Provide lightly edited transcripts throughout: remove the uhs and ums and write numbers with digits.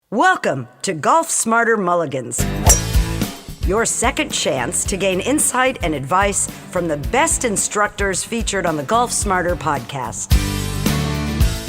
Welcome to Golf Smarter Mulligans, your second chance to gain insight and advice from the best instructors featured on the Golf Smarter podcast.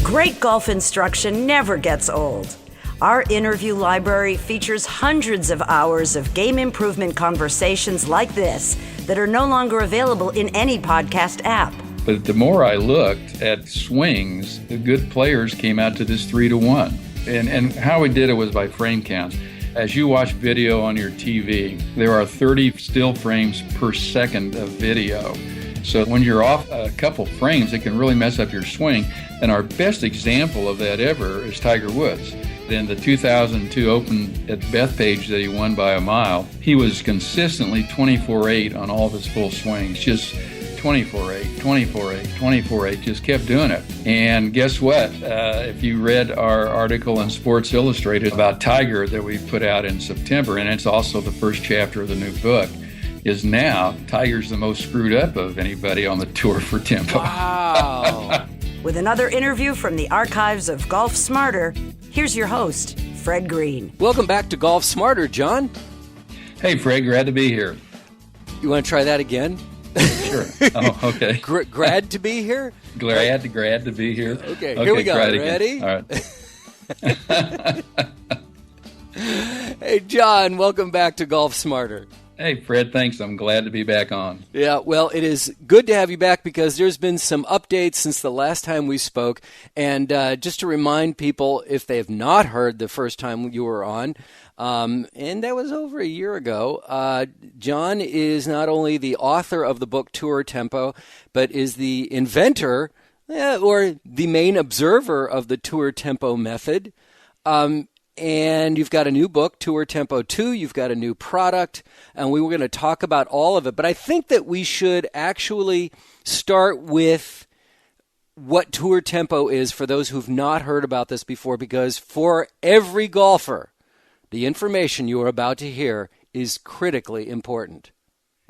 Great golf instruction never gets old. Our interview library features hundreds of hours of game improvement conversations like this that are no longer available in any podcast app. But the more I looked at swings, the good players came out to this 3-1. And how we did it was by frame counts. As you watch video on your TV, there are 30 still frames per second of video. So when you're off a couple frames, it can really mess up your swing. And our best example of that ever is Tiger Woods. In the 2002 Open at Bethpage that he won by a mile, he was consistently 24-8 on all of his full swings, just 24-8, 24-8, 24-8, just kept doing it. And guess what? If you read our article in Sports Illustrated about Tiger that we put out in September, and it's also the first chapter of the new book, is now Tiger's the most screwed up of anybody on the tour for tempo. Wow. With another interview from the archives of Golf Smarter, here's your host, Fred Green. Welcome back to Golf Smarter, John. Hey, Fred, glad to be here. You want to try that again? Sure. Oh, okay. Glad to be here? Glad to be here. Okay, here we go. Ready? All right. Hey, John, welcome back to Golf Smarter. Hey, Fred, thanks. I'm glad to be back on. Yeah, well, it is good to have you back because there's been some updates since the last time we spoke. And just to remind people, if they have not heard the first time you were on, and that was over a year ago, John is not only the author of the book Tour Tempo, but is the inventor or the main observer of the Tour Tempo method. And you've got a new book, Tour Tempo 2. You've got a new product, and we were going to talk about all of it. But I think that we should actually start with what Tour Tempo is for those who've not heard about this before, because for every golfer, the information you are about to hear is critically important.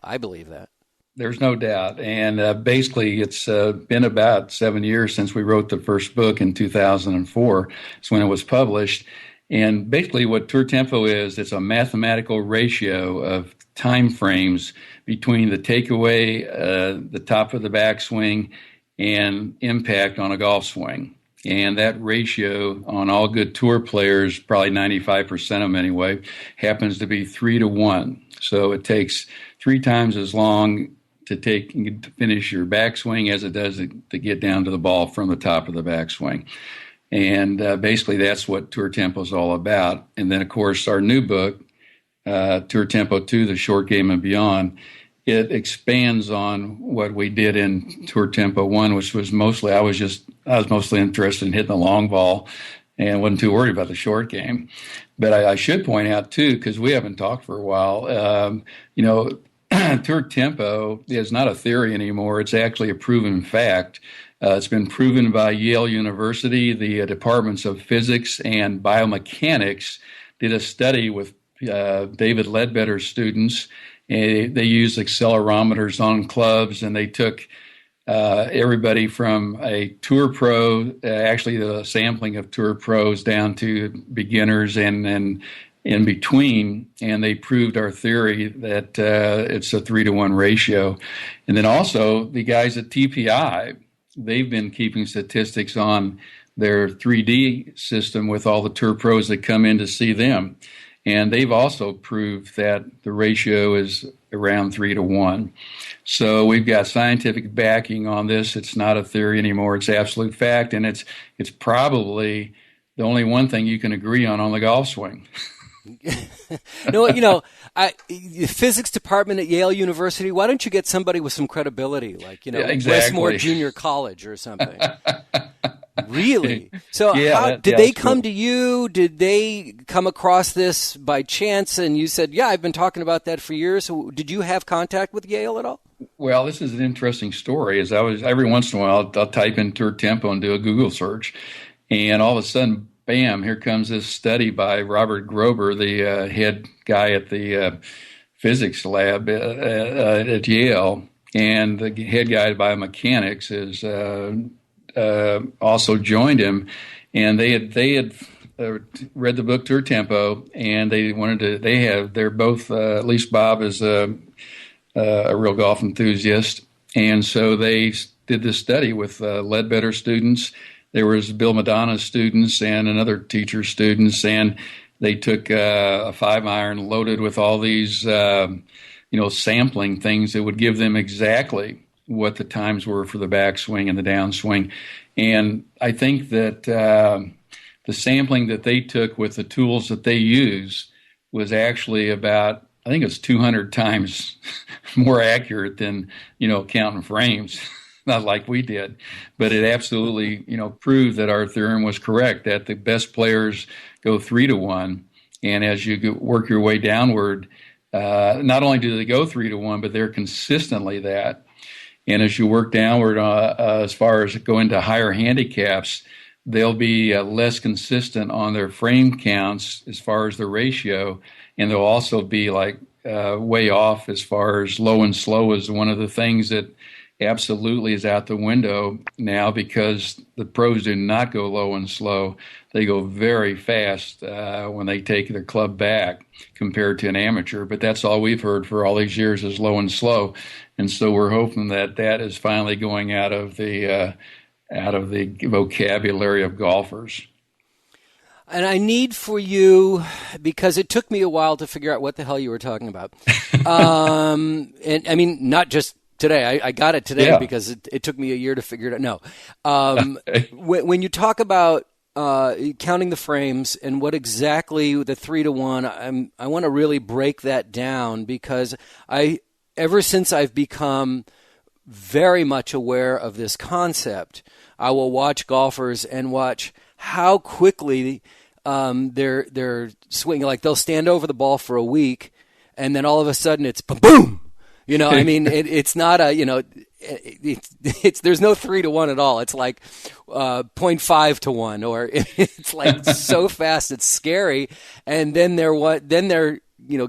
I believe that. There's no doubt. And basically, it's been about 7 years since we wrote the first book in 2004. It's when it was published. And basically what Tour Tempo is, it's a mathematical ratio of time frames between the takeaway, the top of the backswing, and impact on a golf swing. And that ratio on all good tour players, probably 95% of them anyway, happens to be 3-1. So it takes 3 times as long to finish your backswing as it does to get down to the ball from the top of the backswing. And basically, that's what Tour Tempo is all about. And then, of course, our new book, Tour Tempo 2, The Short Game and Beyond, it expands on what we did in Tour Tempo 1, which was mostly, I was mostly interested in hitting the long ball and wasn't too worried about the short game. But I should point out, too, because we haven't talked for a while, Tour Tempo is not a theory anymore. It's actually a proven fact. It's been proven by Yale University. The departments of physics and biomechanics did a study with David Ledbetter's students. And they used accelerometers on clubs, and they took everybody from a tour pro, actually the sampling of tour pros, down to beginners and in between, and they proved our theory that it's a 3-1 ratio. And then also the guys at TPI, they've been keeping statistics on their 3D system with all the tour pros that come in to see them. And they've also proved that the ratio is around 3-1. So we've got scientific backing on this. It's not a theory anymore. It's absolute fact. And it's probably the only one thing you can agree on the golf swing. The physics department at Yale University, why don't you get somebody with some credibility, like, exactly. Westmore Junior College or something? Really? So did they come to you? Did they come across this by chance and you said, yeah, I've been talking about that for years? So did you have contact with Yale at all? Well, this is an interesting story. Every once in a while, I'll type in Tour Tempo and do a Google search, and all of a sudden, bam, here comes this study by Robert Grober, the head guy at the physics lab at Yale, and the head guy by mechanics is also joined him, and they had read the book Tour Tempo, and they wanted to. They're both at least Bob is a real golf enthusiast, and so they did this study with Ledbetter students. There was Bill Madonna's students and another teacher's students, and they took a 5-iron loaded with all these, sampling things that would give them exactly what the times were for the backswing and the downswing. And I think that the sampling that they took with the tools that they use was actually about, I think it's 200 times more accurate than, counting frames. Not like we did, but it absolutely, proved that our theorem was correct, that the best players go 3-1. And as you work your way downward, not only do they go 3-1, but they're consistently that. And as you work downward, as far as go into higher handicaps, they'll be less consistent on their frame counts as far as the ratio. And they'll also be way off as far as low and slow is one of the things that absolutely is out the window now, because the pros do not go low and slow. They go very fast when they take their club back compared to an amateur. But that's all we've heard for all these years is low and slow. And so we're hoping that is finally going out of the vocabulary of golfers. And I need for you, because it took me a while to figure out what the hell you were talking about. And I mean, not just today. I got it today because it took me a year to figure it out. No. When you talk about counting the frames and what exactly the 3-1, I want to really break that down, because ever since I've become very much aware of this concept, I will watch golfers and watch how quickly they're swinging. Like they'll stand over the ball for a week, and then all of a sudden it's boom. I mean, it's not a, it's there's no 3-1 at all. It's like 0.5 to 1, or it's like so fast it's scary. And then they're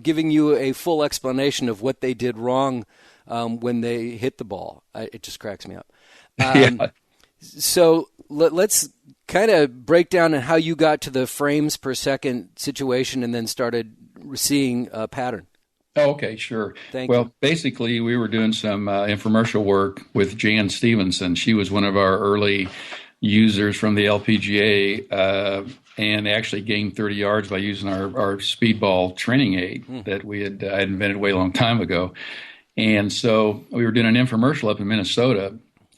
giving you a full explanation of what they did wrong when they hit the ball. It just cracks me up. So let's kind of break down how you got to the frames per second situation and then started seeing a pattern. Oh, okay, sure. Well, basically, we were doing some infomercial work with Jan Stevenson. She was one of our early users from the LPGA and actually gained 30 yards by using our speedball training aid that I had invented way a long time ago. And so we were doing an infomercial up in Minnesota,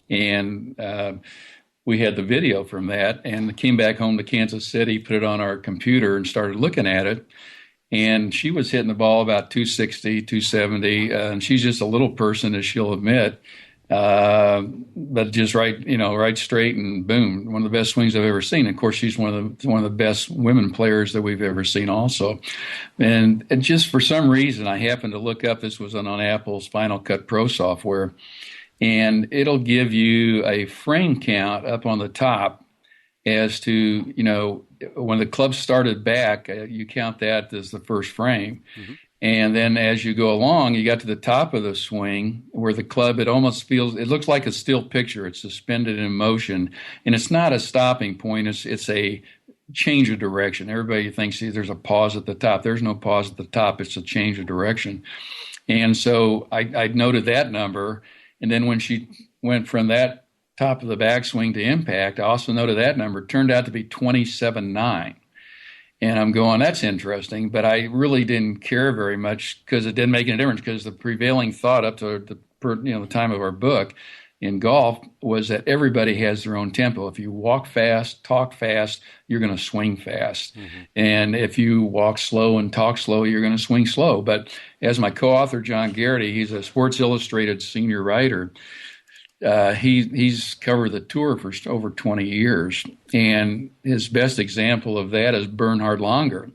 and we had the video from that, and came back home to Kansas City, put it on our computer, and started looking at it. And she was hitting the ball about 260, 270, and she's just a little person, as she'll admit, but just right straight and boom, one of the best swings I've ever seen. Of course, she's one of the best women players that we've ever seen also. And just for some reason, I happened to look up, this was on Apple's Final Cut Pro software, and it'll give you a frame count up on the top as to, when the club started back, you count that as the first frame. Mm-hmm. And then as you go along, you got to the top of the swing where the club, it looks like a still picture. It's suspended in motion. And it's not a stopping point. It's a change of direction. Everybody thinks there's a pause at the top. There's no pause at the top. It's a change of direction. And so I noted that number. And then when she went from that top of the backswing to impact, I also noted that number turned out to be 27.9. And I'm going, that's interesting, but I really didn't care very much because it didn't make any difference, because the prevailing thought up to the time of our book in golf was that everybody has their own tempo. If you walk fast, talk fast, you're going to swing fast. Mm-hmm. And if you walk slow and talk slow, you're going to swing slow. But as my co-author, John Garrity, he's a Sports Illustrated senior writer, he's covered the tour for over 20 years, and his best example of that is Bernhard Langer.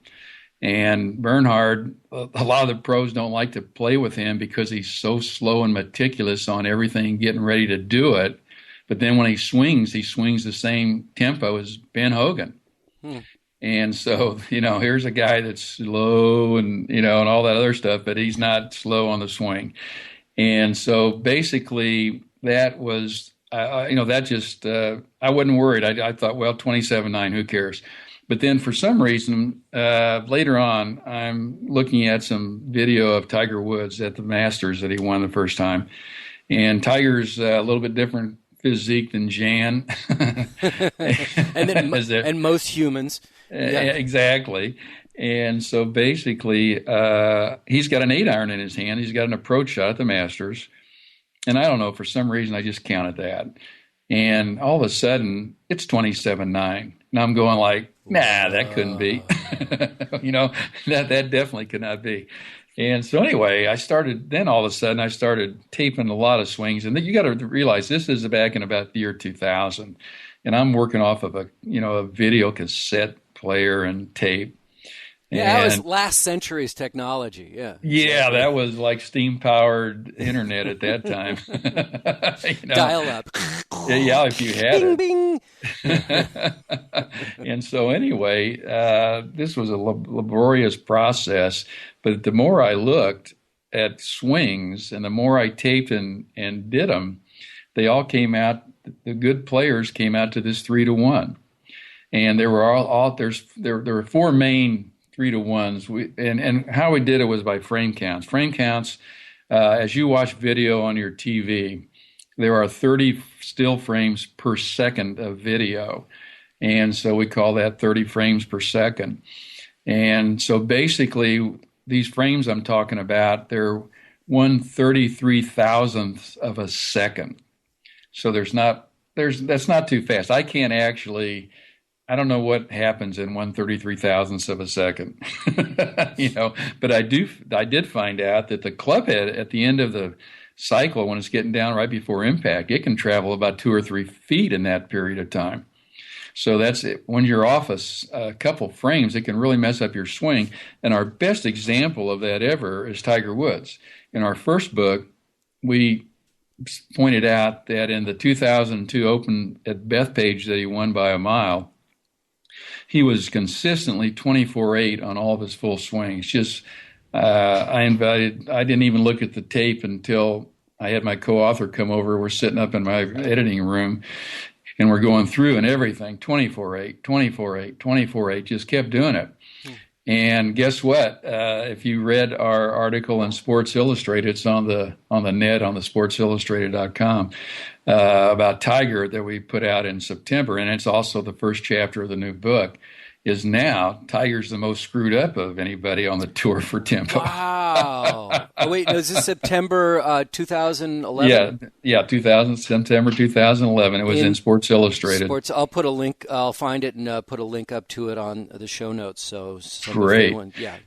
And Bernhard, a lot of the pros don't like to play with him because he's so slow and meticulous on everything, getting ready to do it. But then when he swings the same tempo as Ben Hogan. And so, here's a guy that's slow and, and all that other stuff, but he's not slow on the swing. And so basically, that was, I wasn't worried. I thought, well, 27.9, who cares? But then for some reason, later on, I'm looking at some video of Tiger Woods at the Masters that he won the first time. And Tiger's a little bit different physique than Jan. and most humans. Exactly. And so basically, he's got an 8-iron in his hand. He's got an approach shot at the Masters. And I don't know, for some reason, I just counted that. And all of a sudden, it's 27-9. And I'm going like, nah, that couldn't be. That definitely could not be. And so anyway, I started taping a lot of swings. And then you got to realize this is back in about the year 2000. And I'm working off of a video cassette player and tape. Yeah, that was last century's technology. Yeah. Yeah, that was like steam-powered internet at that time. Dial up. Yeah, if you had bing, it. Bing. And so anyway, this was a laborious process. But the more I looked at swings and the more I taped and did them, they all came out. The good players came out to this 3-1, and there were there were 4 main 3-1s. And how we did it was by frame counts. Frame counts, as you watch video on your TV, there are 30 still frames per second of video. And so we call that 30 frames per second. And so basically, these frames I'm talking about, they're 1/33,000th of a second. So that's not too fast. I don't know what happens in 1/33,000th of a second, but I did find out that the club head at the end of the cycle, when it's getting down right before impact, it can travel about 2 or 3 feet in that period of time. So that's it. When you're off a couple frames, it can really mess up your swing. And our best example of that ever is Tiger Woods. In our first book, we pointed out that in the 2002 Open at Bethpage that he won by a mile, he was consistently 24-8 on all of his full swings. Just I didn't even look at the tape until I had my co-author come over. We're sitting up in my editing room, and we're going through and everything, 24-8, 24-8, 24-8, just kept doing it. And guess what? If you read our article in Sports Illustrated, it's on the net on the sportsillustrated.com about Tiger that we put out in September, and it's also the first chapter of the new book. Is now Tiger's the most screwed up of anybody on the tour for tempo. Wow! Oh, wait, is this September 2011? Yeah, September 2011. It was in Sports Illustrated. I'll put a link. I'll find it and put a link up to it on the show notes. So great.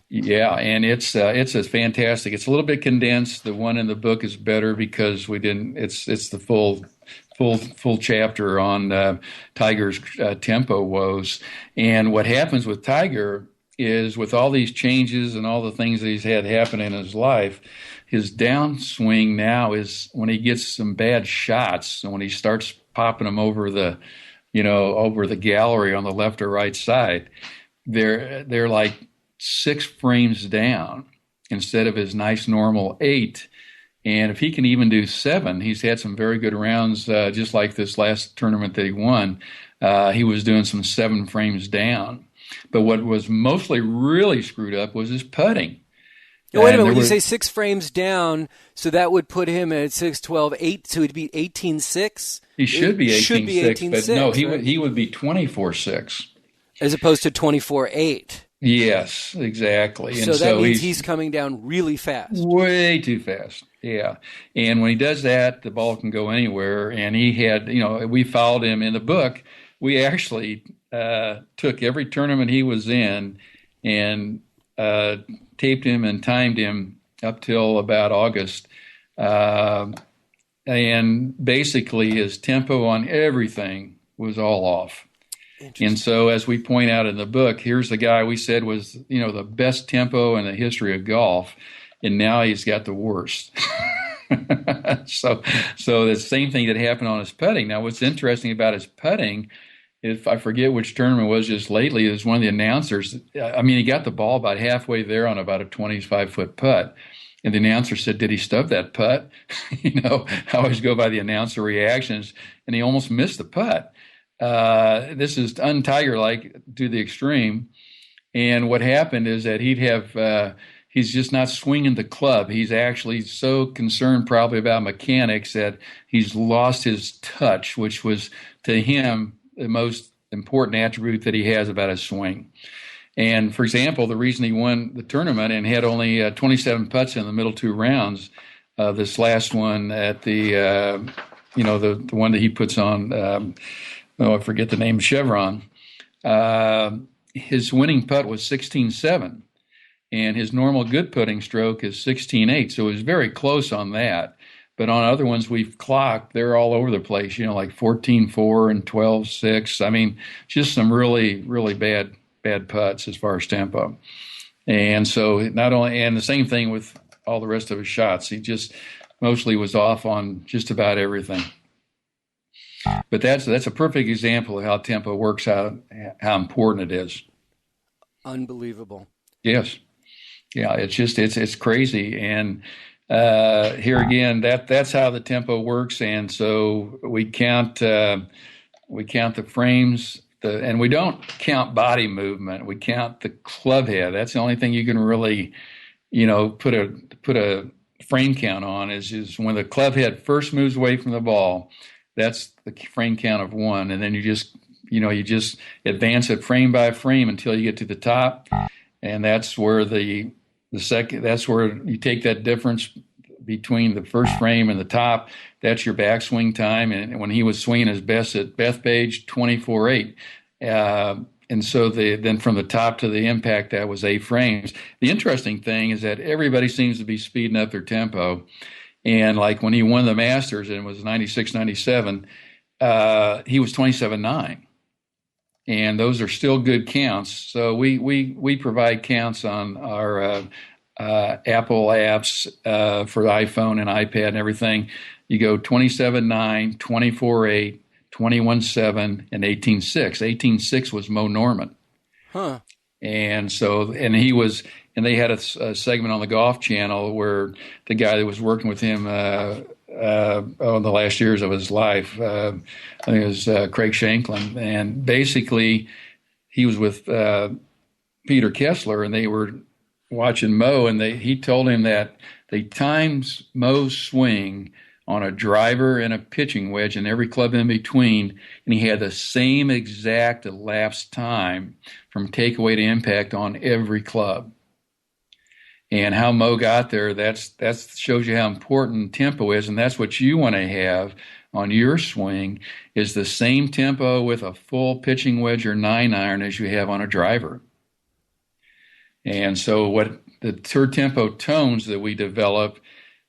Yeah, and it's fantastic. It's a little bit condensed. The one in the book is better because we didn't. It's the full chapter on Tiger's tempo woes. And what happens with Tiger is, with all these changes and all the things that he's had happen in his life, his downswing now is when he gets some bad shots and when he starts popping them over the gallery on the left or right side, they're like 6 frames down instead of his nice normal 8. And if he can even do 7, he's had some very good rounds, just like this last tournament that he won. He was doing some 7 frames down. But what was mostly really screwed up was his putting. Now, wait a minute. When you say 6 frames down, so that would put him at 6-12, 8, so he'd be 18-6? He should be 18-6, but no, right? he would be 24-6. As opposed to 24-8. Yes, exactly. So that means he's coming down really fast. Way too fast. Yeah. And when he does that, the ball can go anywhere. And he had, we followed him in the book. We actually took every tournament he was in and taped him and timed him up till about August. And basically his tempo on everything was all off. And so, as we point out in the book, here's the guy we said was, the best tempo in the history of golf, and now he's got the worst. So the same thing that happened on his putting. Now, what's interesting about his putting, if I forget which tournament it was just lately, is one of the announcers. He got the ball about halfway there on about a 25-foot putt. And the announcer said, "Did he stub that putt?" I always go by the announcer reactions, and he almost missed the putt. this is un-Tiger-like to the extreme. And what happened is that he's just not swinging the club. He's actually so concerned probably about mechanics that he's lost his touch, which was to him the most important attribute that he has about his swing. And for example, the reason he won the tournament and had only 27 putts in the middle two rounds, this last one at the the one that he puts on, I forget the name, Chevron. His winning putt was 16.7, and his normal good putting stroke is 16.8. So it was very close on that. But on other ones we've clocked, they're all over the place, like 14.4 and 12.6. I mean, just some really, really bad putts as far as tempo. And so and the same thing with all the rest of his shots. He just mostly was off on just about everything. But that's a perfect example of how tempo works out, how important it is. Unbelievable. Yes. Yeah, it's crazy. And here again, that's how the tempo works. And so we count the frames, and we don't count body movement. We count the club head. That's the only thing you can really, put a frame count on is when the club head first moves away from the ball. That's the frame count of 1, and then you just advance it frame by frame until you get to the top, and that's where that's where you take that difference between the first frame and the top. That's your backswing time, and when he was swinging his best at Bethpage, 24.8, and so then from the top to the impact, that was 8 frames. The interesting thing is that everybody seems to be speeding up their tempo. And like when he won the Masters and it was 96, 97, he was 27.9. And those are still good counts. So we provide counts on our Apple apps for the iPhone and iPad and everything. You go 27.9, 24.8, 21.7, and 18.6. 18.6 was Mo Norman. Huh. And so, and they had a segment on the Golf Channel where the guy that was working with him the last years of his life, I think it was Craig Shanklin, and basically he was with Peter Kessler, and they were watching Mo, and he told him that they timed Mo's swing on a driver and a pitching wedge and every club in between, and he had the same exact elapsed time from takeaway to impact on every club. And how Mo got there, that shows you how important tempo is, and that's what you want to have on your swing, is the same tempo with a full pitching wedge or 9-iron as you have on a driver. And so what the Tour Tempo tones that we develop,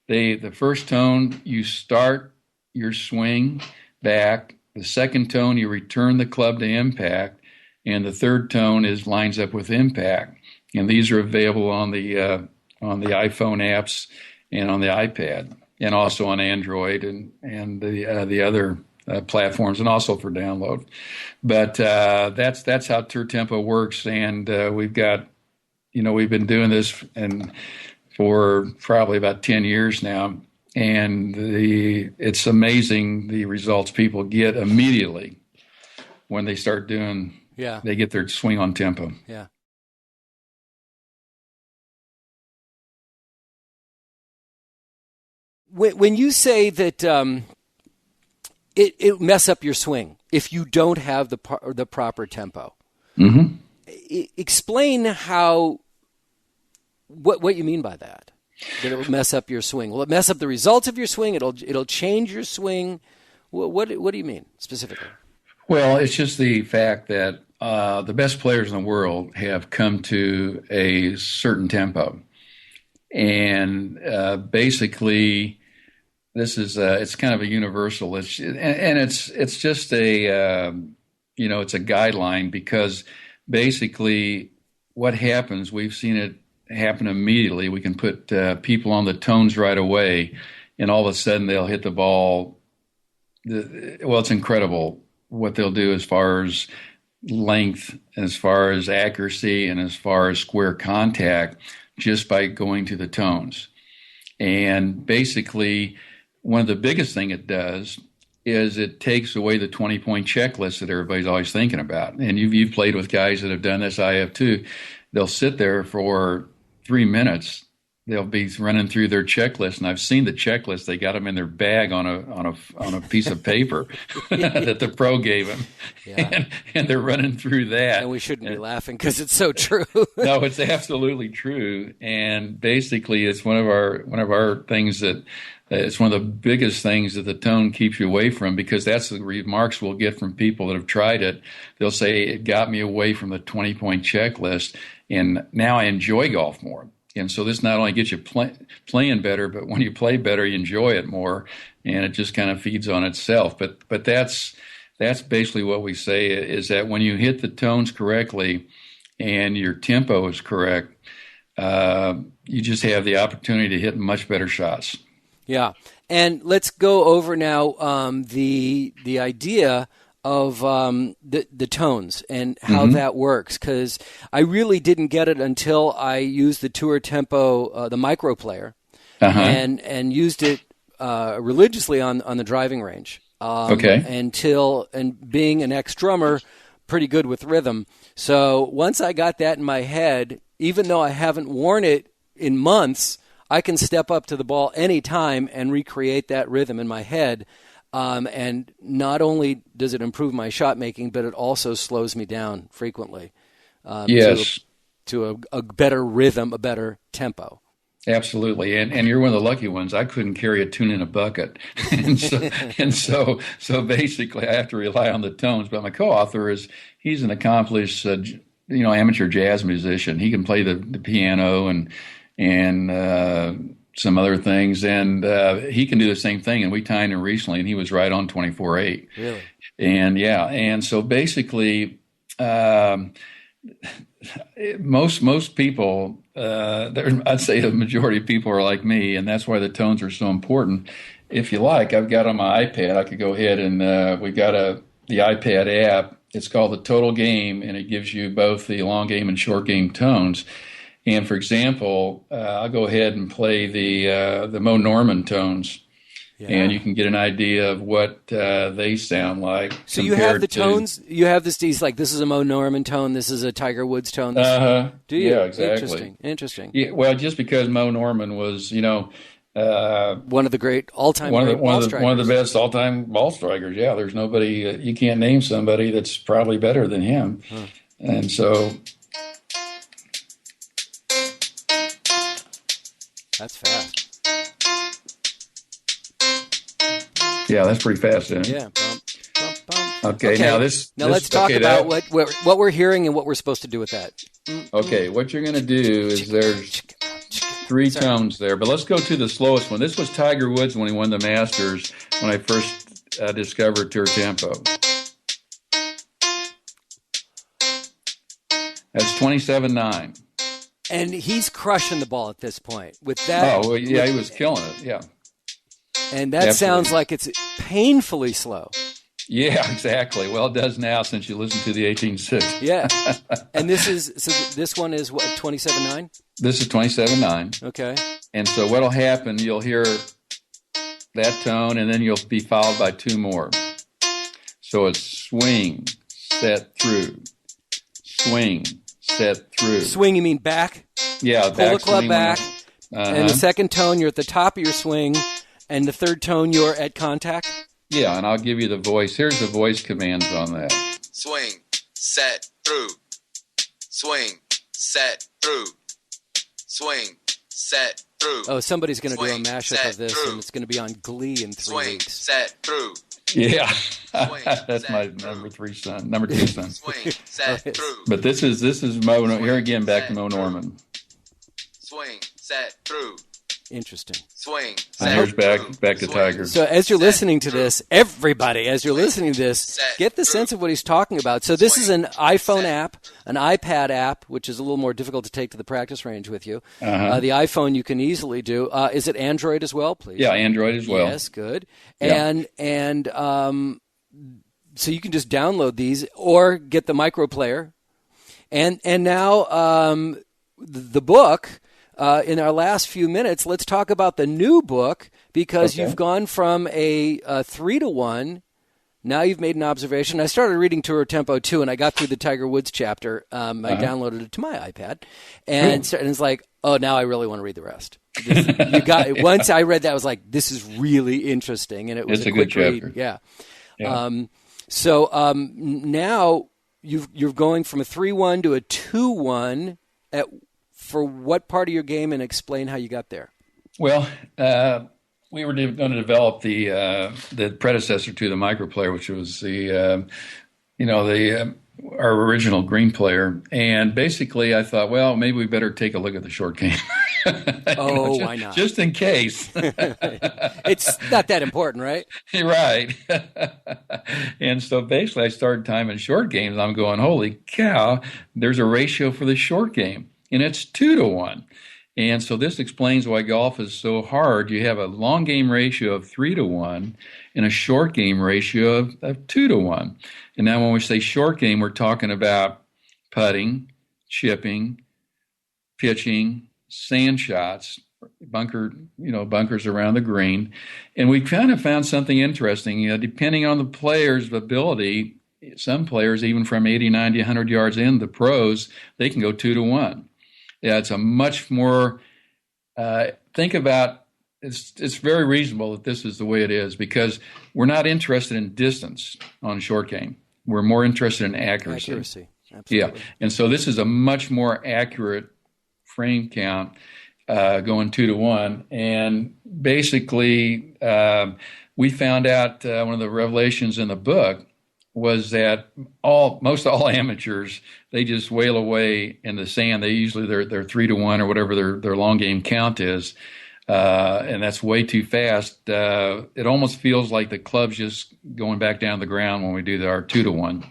the first tone, you start your swing back. The second tone, you return the club to impact. And the third tone lines up with impact. And these are available on the iPhone apps and on the iPad, and also on Android and the other platforms, and also for download. But that's how Tour Tempo works. And we've been doing this for probably about 10 years now, and it's amazing the results people get immediately when they start doing. Yeah, they get their swing on tempo. Yeah. When you say that it mess up your swing if you don't have the proper tempo, mm-hmm. Explain what you mean by that. That it will mess up your swing. Will it mess up the results of your swing? It'll change your swing. What do you mean specifically? Well, it's just the fact that the best players in the world have come to a certain tempo, and basically, this is it's kind of a universal. It's just a it's a guideline, because basically what happens, we've seen it happen immediately. We can put people on the tones right away, and all of a sudden they'll hit the ball. It's incredible what they'll do as far as length, as far as accuracy, and as far as square contact, just by going to the tones. And basically, one of the biggest thing it does is it takes away the 20-point checklist that everybody's always thinking about. And you've played with guys that have done this. I have too. They'll sit there for 3 minutes. They'll be running through their checklist, and I've seen the checklist. They got them in their bag on a piece of paper that the pro gave them, and they're running through that. And we shouldn't be laughing because it's so true. No, it's absolutely true. And basically, it's one of our things that it's one of the biggest things that the tone keeps you away from, because that's the remarks we'll get from people that have tried it. They'll say it got me away from the 20-point checklist, and now I enjoy golf more. And so this not only gets you playing better, but when you play better, you enjoy it more, and it just kind of feeds on itself. But that's basically what we say, is that when you hit the tones correctly and your tempo is correct, you just have the opportunity to hit much better shots. Yeah, and let's go over now the idea of the tones and how that works, because I really didn't get it until I used the Tour Tempo, the micro player, and used it religiously on the driving range. And being an ex-drummer, pretty good with rhythm. So once I got that in my head, even though I haven't worn it in months, I can step up to the ball anytime and recreate that rhythm in my head. And not only does it improve my shot making, but it also slows me down frequently. To a better rhythm, a better tempo. Absolutely, and you're one of the lucky ones. I couldn't carry a tune in a bucket, and so basically I have to rely on the tones. But my co-author he's an accomplished amateur jazz musician. He can play the piano and some other things, and he can do the same thing. And we timed him recently, and he was right on 24/8. Really? And so basically, most people, I'd say the majority of people are like me, and that's why the tones are so important. If you like, I've got on my iPad. I could go ahead and we've got the iPad app. It's called the Total Game, and it gives you both the long game and short game tones. And for example, I'll go ahead and play the Mo Norman tones, and you can get an idea of what they sound like. So you have the tones. You have these like, this is a Mo Norman tone. This is a Tiger Woods tone. Do you? Yeah, exactly. Interesting. Yeah, well, just because Mo Norman was, one of the great all-time one of the best all-time ball strikers. Yeah, there's nobody. You can't name somebody that's probably better than him, and so. That's fast. Yeah, that's pretty fast, isn't it? Yeah. Okay, now let's talk about what we're hearing and what we're supposed to do with that. Okay, what you're going to do is there's three tones there, but let's go to the slowest one. This was Tiger Woods when he won the Masters, when I first discovered Tour Tempo. That's 27.9. And he's crushing the ball at this point with that. Oh, well, yeah, he was killing it. Yeah. And that sounds like it's painfully slow. Yeah, exactly. Well, it does now since you listen to the 18.6. Yeah. And this one is what, 27.9? This is 27.9. Okay. And so what'll happen, you'll hear that tone, and then you'll be followed by two more. So it's swing, set, through. Swing, set, through. Swing, you mean back? Yeah, pull back. The club back. And the second tone, you're at the top of your swing. And the third tone, you're at contact? Yeah, and I'll give you the voice. Here's the voice commands on that. Swing, set, through. Swing, set, through. Swing, set, through. Oh, somebody's going to do a mashup of this, and it's going to be on Glee in 3 weeks. Swing, set, through. Yeah, that's my number 2 son. Swing, set, through. But this is Mo. Here again, back to Mo Norman. Swing, set, through. Interesting. Swing. And here's back to Tiger. So as you're listening to this, everybody, as you're listening to this, get the sense of what he's talking about. So this is an iPhone app, an iPad app, which is a little more difficult to take to the practice range with you. The iPhone you can easily do. Is it Android as well, please? Yeah, Android as well. Yes, good. Yeah. And so you can just download these or get the micro player. And now the book. in our last few minutes, let's talk about the new book, because you've gone from a 3-to-1. Now you've made an observation. I started reading Tour Tempo too, and I got through the Tiger Woods chapter. I downloaded it to my iPad, and it's like, oh, now I really want to read the rest. Once I read that, I was like, this is really interesting, and it was it's a quick good chapter. read. Yeah. Yeah. Now you're going from a 3-1 to a 2-1 for what part of your game, and explain how you got there. Well, we were going to develop the predecessor to the microplayer, which was our original green player. And basically, I thought, well, maybe we better take a look at the short game. Why not? Just in case. It's not that important, right? Right. And so basically, I started timing short games. I'm going, holy cow, there's a ratio for the short game, and it's 2-to-1. And so this explains why golf is so hard. You have a long game ratio of 3-to-1 and a short game ratio of 2-to-1. And now when we say short game, we're talking about putting, chipping, pitching, sand shots, bunkers around the green. And we kind of found something interesting. Depending on the player's ability, some players, even from 80, 90, 100 yards in, the pros, they can go 2-to-1. Yeah, it's a much more, think about, it's very reasonable that this is the way it is, because we're not interested in distance on short game. We're more interested in accuracy. Absolutely. Yeah, and so this is a much more accurate frame count going 2-to-1. And basically, we found out one of the revelations in the book was that most all amateurs, they just wail away in the sand. They usually they're 3-to-1 or whatever their long game count is, and that's way too fast. It almost feels like the club's just going back down the ground when we do our 2-to-1.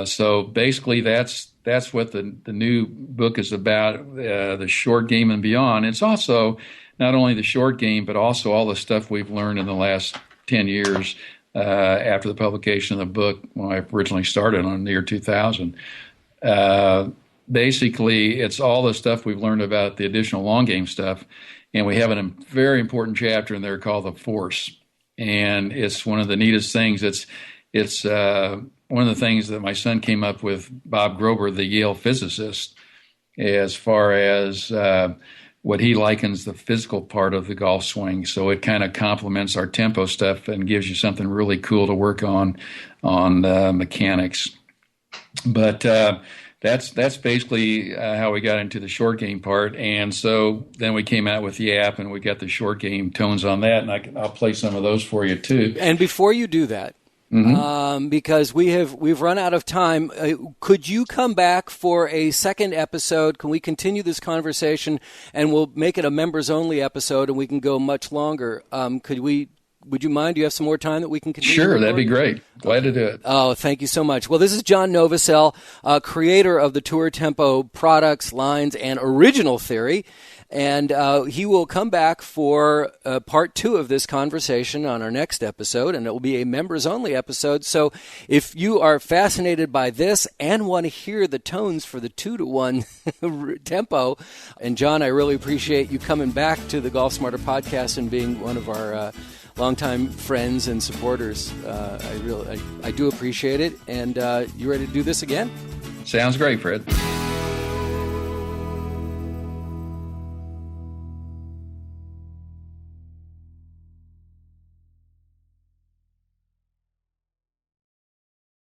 So basically, that's what the new book is about, the short game and beyond. It's also not only the short game, but also all the stuff we've learned in the last 10 years. After the publication of the book, when I originally started in the year 2000. Basically, it's all the stuff we've learned about the additional long game stuff, and we have a very important chapter in there called The Force, and it's one of the neatest things. It's one of the things that my son came up with, Bob Grober, the Yale physicist, as far as what he likens the physical part of the golf swing. So it kind of complements our tempo stuff and gives you something really cool to work on mechanics. But that's basically how we got into the short game part. And so then we came out with the app, and we got the short game tones on that, and I'll play some of those for you too. And before you do that, because we've run out of time, could you come back for a second episode? Can we continue this conversation, and we'll make it a members only episode, and we can go much longer? Would you mind? Do you have some more time that we can continue? Sure, that'd be great. Glad to do it. Oh, thank you so much. Well, this is John Novasel, creator of the Tour Tempo products, lines, and original theory. And he will come back for part 2 of this conversation on our next episode, and it will be a members-only episode. So if you are fascinated by this and want to hear the tones for the 2-to-1 tempo, and John, I really appreciate you coming back to the Golf Smarter podcast and being one of our longtime friends and supporters. I do appreciate it. And you ready to do this again? Sounds great, Fred.